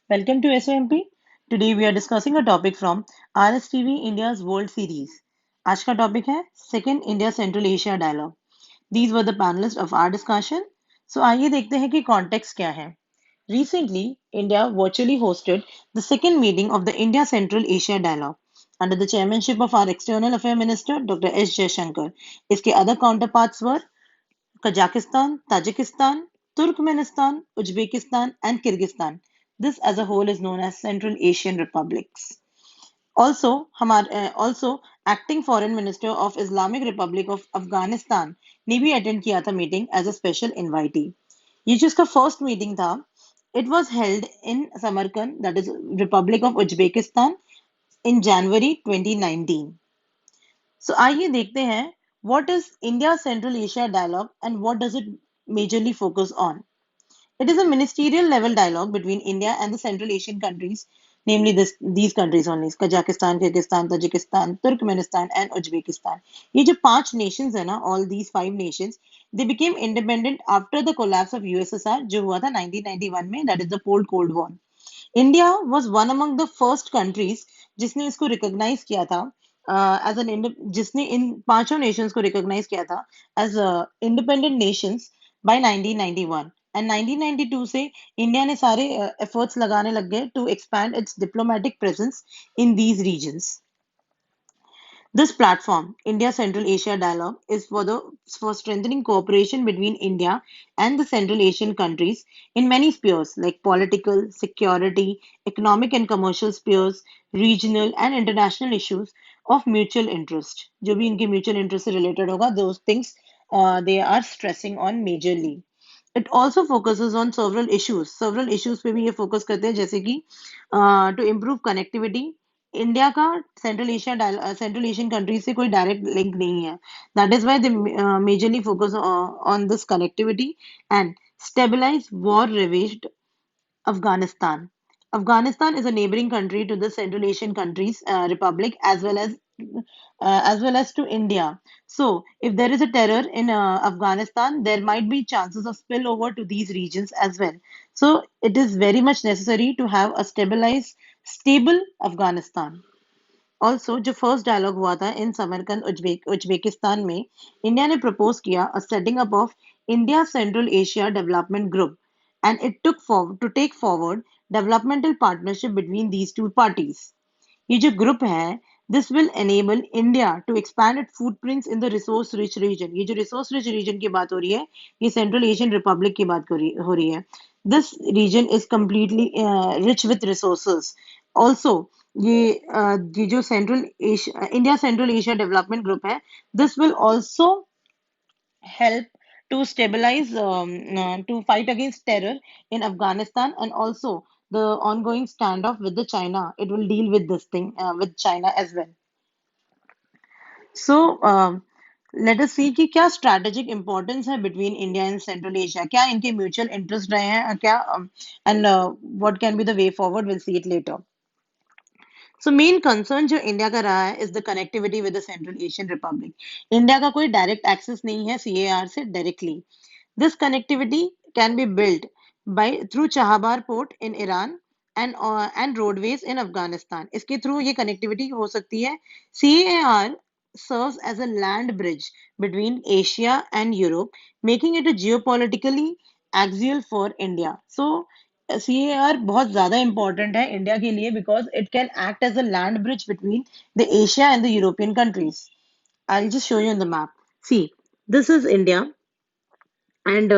Welcome to SOMP. Today we are discussing a topic from RSTV India's World Series. आज का topic है second India Central Asia dialogue. These were the panelists of our discussion. So आइए देखते हैं कि context क्या है. Recently, India virtually hosted the second meeting of the India Central Asia Dialogue under the chairmanship of our External Affairs Minister Dr. S. Jaishankar. इसके other counterparts were Kazakhstan, Tajikistan, Turkmenistan, Uzbekistan, and Kyrgyzstan. This as a whole is known as Central Asian Republics. Also acting foreign minister of Islamic Republic of Afghanistan ने भी attend किया था meeting as a special invitee. ये जो इसका first meeting था, it was held in Samarkand, that is Republic of Uzbekistan, in January 2019. So आइए देखते हैं what is India Central Asia Dialogue and what does it majorly focus on. It is a ministerial level dialogue between India and the Central Asian countries, namely these countries only: Kazakhstan, Kyrgyzstan, Tajikistan, Turkmenistan, and Uzbekistan. ये जो पांच nations है ना, all these five nations, they became independent after the collapse of USSR, जो हुआ था 1991 में, that is the Cold War. India was one among the first countries जिसने इसको recognize किया था as an जिसने इन पांचों nations को recognize किया था as independent nations by 1991. And 1992 से इंडिया ने सारे एफर्ट्स लगाने लग गए to expand its diplomatic presence in these regions. This platform, India Central Asia Dialogue, is for strengthening cooperation between India and the Central Asian countries in many spheres like political, security, economic and commercial spheres, regional and international issues of mutual interest. जो भी इनके mutual interest से related होगा, those things they are stressing on majorly. It also focuses on several issues. Several issues पे भी ये focus करते हैं, जैसे कि to improve connectivity. इंडिया का सेंट्रल एशियन कंट्रीज से कोई डायरेक्ट लिंक नहीं है. That is why they majorly focus on this connectivity and stabilize war ravaged Afghanistan. Afghanistan is a neighboring country to the Central Asian countries republic as well as to India. So, if there is a terror in Afghanistan, there might be chances of spillover to these regions as well. So, it is very much necessary to have a stable Afghanistan. Also जो first dialogue हुआ था in Samarkand Uzbekistan में, India ने propose किया a setting up of India Central Asia development group and it take forward developmental partnership between these two parties. ये जो group है, this will enable India to expand it footprints in the resource rich region. ये जो resource rich reason की बात हो रही है, ये सेंट्रल एशियन रिपब्लिक की बात हो रही है. This region is completely rich with resources. Also ये जो Central Asia India Central Asia development group है, this will also help to stabilize to fight against terror in Afghanistan, and also the ongoing standoff with the China. It will deal with this thing with China as well. So let us see कि क्या strategic importance है between India and Central Asia. क्या इनके mutual interest रहे हैं क्या and what can be the way forward? We'll see it later. So main concern जो India का रहा है is the connectivity with the Central Asian republic. India का कोई डायरेक्ट एक्सेस नहीं है सीएआर से directly. This connectivity can be build by through Chabahar port in Iran and roadways in Afghanistan. इसके थ्रू ये कनेक्टिविटी हो सकती है. CAR serves as a land bridge between Asia and Europe, making it a geopolitically axial for India. So CAR बहुत ज़्यादा important है India के लिए because it can act as a land bridge between the Asia and the European countries. I'll just show you on the map. See, this is India and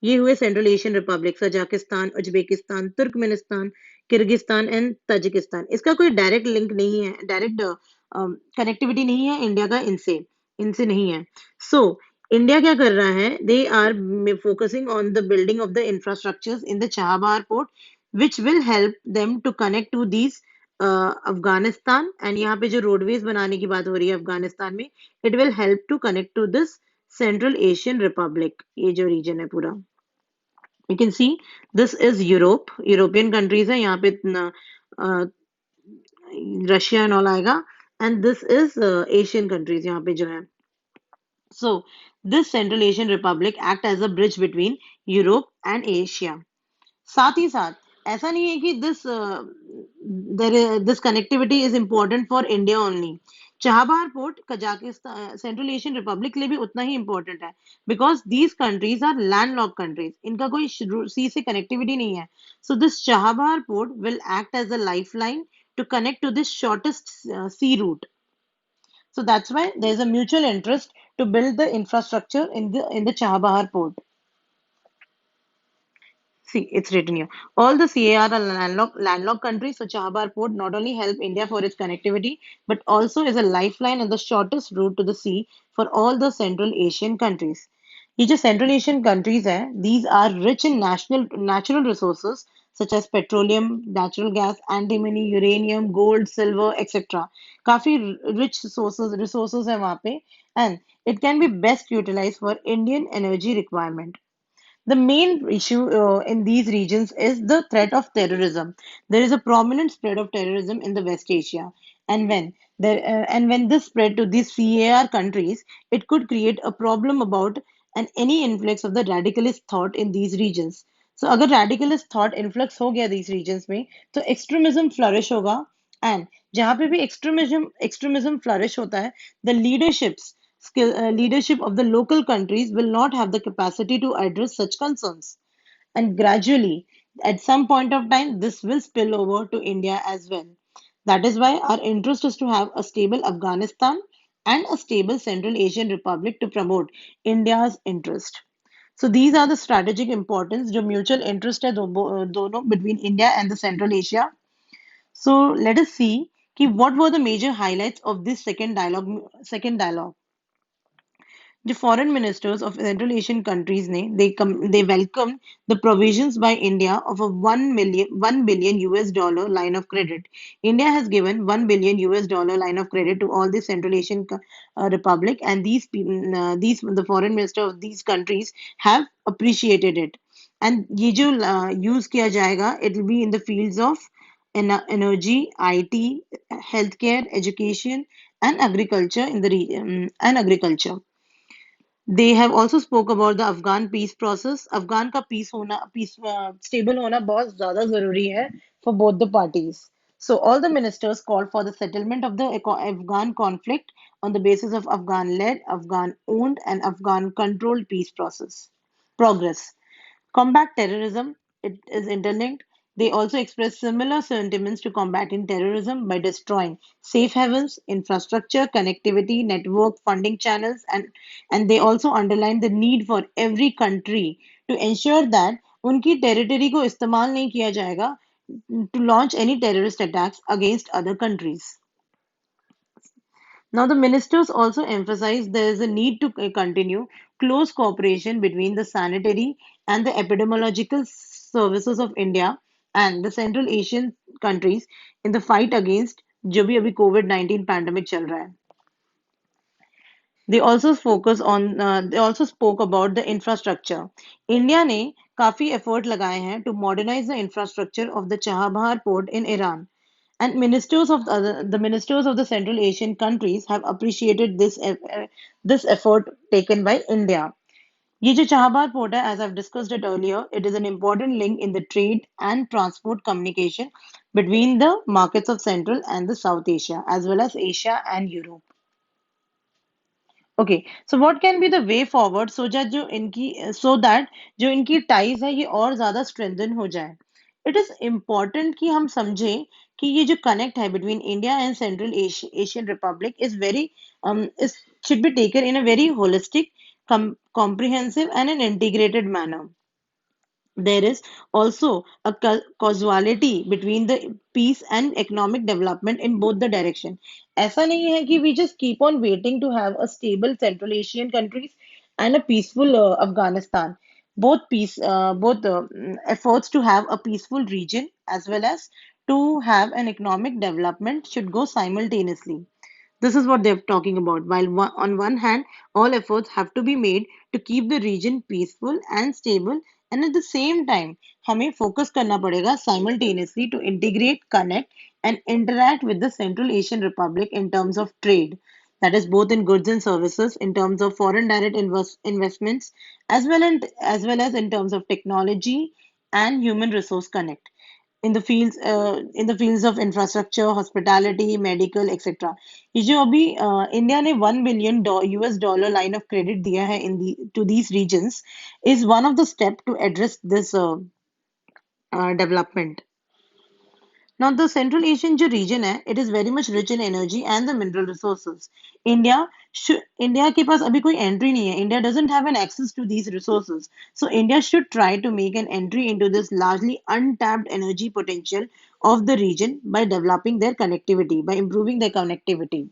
ये हुए central Asian Republic Kazakhstan, Uzbekistan, Turkmenistan, Kyrgyzstan and Tajikistan. इसका कोई direct link नहीं है, direct connectivity नहीं है India का इनसे इनसे नहीं है. सो इंडिया क्या कर रहा है? They are focusing on the building of the infrastructures in the Chabahar port which will help them to connect to these Afghanistan. And यहाँ पे जो रोडवेज बनाने की बात हो रही है अफगानिस्तान में, it will help to connect to this Central Asian republic. ये जो रीजन है पूरा, you can see this is European countries है. यहाँ पे रशिया एंड ऑल आएगा and this is Asian countries यहाँ पे जो है. So this Central Asian republic act as a bridge between Europe and Asia. साथ ही साथ ऐसा नहीं है कि this connectivity is important for India only. Chabahar port Kazakhstan Central Asian republic के लिए भी उतना ही इम्पोर्टेंट है, because these countries are land countries, इनका कोई सी से कनेक्टिविटी नहीं है। So this Chabahar port will act as a life line to connect to this shortest sea route. So that's why there is a mutual interest to build the infrastructure in the Chahabahar port. See, it's written here. All the CAR are landlocked countries, so Chahabahar port not only help India for its connectivity, but also is a lifeline and the shortest route to the sea for all the Central Asian countries. ये जो Central Asian countries हैं, these are rich in natural resources such as petroleum, natural gas, antimony, uranium, gold, silver, etc. काफी rich resources हैं वहाँ पे, and it can be best utilized for Indian energy requirement. The main issue in these regions is the threat of terrorism. There is a prominent spread of terrorism in the West Asia, and when this spread to these CAR countries, it could create a problem about and any influx of the radicalist thought in these regions. So, अगर radicalist thought influx हो गया these regions में, तो extremism flourish होगा, and जहाँ पे भी extremism flourish होता है, the leadership of the local countries will not have the capacity to address such concerns. And gradually, at some point of time, this will spill over to India as well. That is why our interest is to have a stable Afghanistan and a stable Central Asian Republic to promote India's interest. So these are the strategic importance, जो mutual interest है दोनों between India and the Central Asia. So let us see what were the major highlights of this second dialogue. The foreign ministers of Central Asian countries they welcomed the provisions by India of a 1 billion US dollar line of credit. India has given 1 billion US dollar line of credit to all the Central Asian republic, and these the foreign minister of these countries have appreciated it. And ये जो use किया जाएगा, it will be in the fields of energy, IT, healthcare, education, and agriculture in the region and agriculture. They have also spoke about the Afghan peace process. Afghan का peace stable होना बहुत ज़्यादा ज़रूरी है for both the parties. So all the ministers called for the settlement of the Afghan conflict on the basis of Afghan-led, Afghan-owned, and Afghan-controlled peace process progress. Combat terrorism, it is interlinked. They also express similar sentiments to combating terrorism by destroying safe havens, infrastructure, connectivity, network, funding channels, and they also underline the need for every country to ensure that उनकी territory को इस्तेमाल नहीं किया जाएगा to launch any terrorist attacks against other countries. Now, the ministers also emphasized there is a need to continue close cooperation between the sanitary and the epidemiological services of India and the Central Asian countries in the fight against जो भी अभी COVID-19 pandemic चल रहा है. They also spoke about the infrastructure. India ने काफी effort लगाए हैं to modernize the infrastructure of the Chahabahar port in Iran. And the ministers of the Central Asian countries have appreciated this effort taken by India. ये जो Chahabahar port है, as I've discussed it earlier, it is an important link in the trade and transport communication between the markets of Central and the South Asia, as well as Asia and Europe. Okay, so what can be the way forward so that जो इनकी ties है ये और ज्यादा strengthen हो जाए. It is important कि हम समझें कि ये जो कनेक्ट है between India and central Asian Republic is very is should be taken in a very holistic, comprehensive and an integrated manner. There is also a causality between the peace and economic development in both the direction. ऐसा नहीं है कि we just keep on waiting to have a stable Central Asian countries and a peaceful Afghanistan. Both efforts to have a peaceful region as well as to have an economic development should go simultaneously. This is what they're talking about. While on one hand, all efforts have to be made to keep the region peaceful and stable, and at the same time, हमें focus करना पड़ेगा simultaneously to integrate, connect, and interact with the Central Asian Republic in terms of trade. That is both in goods and services, in terms of foreign direct investments, as well as in terms of technology and human resource connect. in the fields of infrastructure, hospitality, medical, etc. ये जो अभी India ने 1 billion US dollar line of credit दिया है in the to these regions is one of the step to address this development. Now, the Central Asian जो region है, it is very much rich in energy and the mineral resources. India के पास अभी कोई entry नहीं है. India doesn't have an access to these resources. So India should try to make an entry into this largely untapped energy potential of the region by developing their connectivity, by improving their connectivity.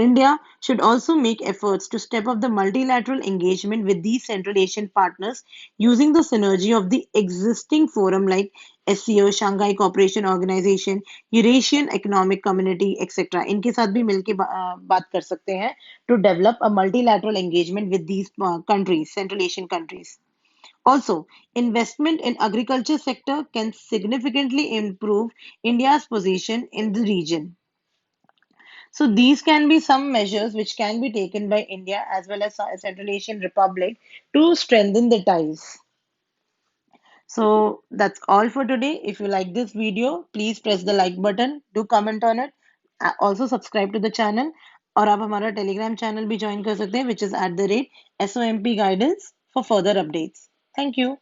India should also make efforts to step up the multilateral engagement with these Central Asian partners using the synergy of the existing forum like SCO, Shanghai Cooperation Organization, Eurasian Economic Community, etc. इनके साथ भी मिलके बात कर सकते हैं to develop a multilateral engagement with these countries, Central Asian countries. Also, investment in agriculture sector can significantly improve India's position in the region. So these can be some measures which can be taken by India as well as Central Asian Republic to strengthen the ties. So that's all for today. If you like this video, please press the like button, do comment on it, also subscribe to the channel और आप हमारा Telegram channel भी join कर सकते हैं which is @SOMP guidance for further updates. Thank you.